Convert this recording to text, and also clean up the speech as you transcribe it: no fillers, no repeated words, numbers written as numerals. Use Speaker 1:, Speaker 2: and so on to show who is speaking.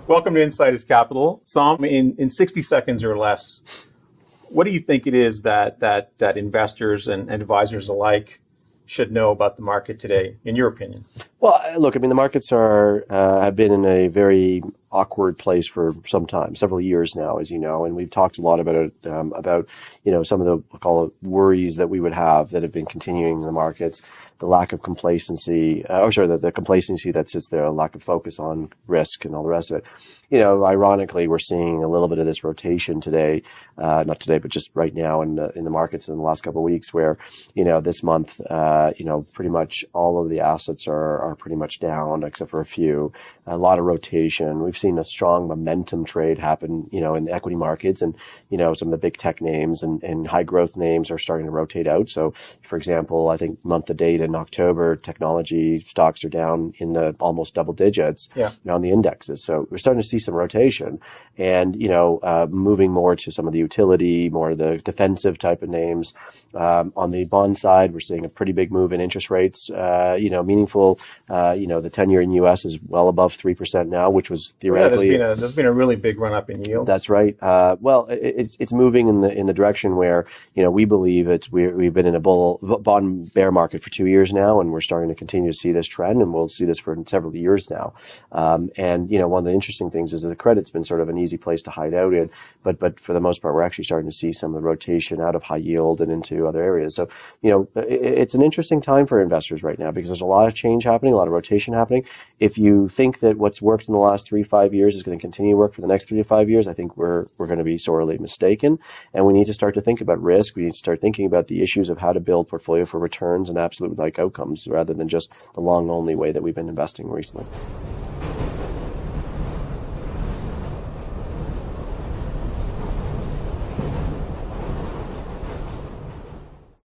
Speaker 1: Welcome to Insiders Capital. Som, in 60 seconds or less, what do you think it is that investors and advisors alike should know about the market today, in your opinion?
Speaker 2: Well, look, I mean, the markets have been in a very awkward place for some time, several years now, as you know, and we've talked a lot about it, some of the, we'll call it, worries that we would have that have been continuing in the markets, the lack of complacency, the complacency that sits there, a lack of focus on risk and all the rest of it. Ironically, we're seeing a little bit of this rotation today, not today, but just right now in the markets in the last couple of weeks where, this month, pretty much all of the assets are pretty much down except for a few, a lot of rotation. We've seen a strong momentum trade happen, in the equity markets, and, some of the big tech names and high growth names are starting to rotate out. So, for example, I think month to date in October, technology stocks are down in the almost double digits on the indexes. So we're starting to see some rotation and, moving more to some of the utility, more of the defensive type of names. On the bond side, we're seeing a pretty big move in interest rates, meaningful. The 10-year in the U.S. is well above 3% now, which was theoretically.
Speaker 1: There's been a really big run up in yields.
Speaker 2: That's right. It's moving in the direction where, we believe we've been in a bond bear market for 2 years now, and we're starting to continue to see this trend, and we'll see this for several years now. One of the interesting things is that the credit's been sort of an easy place to hide out in, but for the most part, we're actually starting to see some of the rotation out of high yield and into other areas. So, it's an interesting time for investors right now because there's a lot of change happening, a lot of rotation happening. If you think that what's worked in the last 3-5 years is going to continue to work for the next 3 to 5 years, I think we're going to be sorely mistaken. And we need to start to think about risk. We need to start thinking about the issues of how to build portfolio for returns and absolute like outcomes rather than just the long only way that we've been investing recently.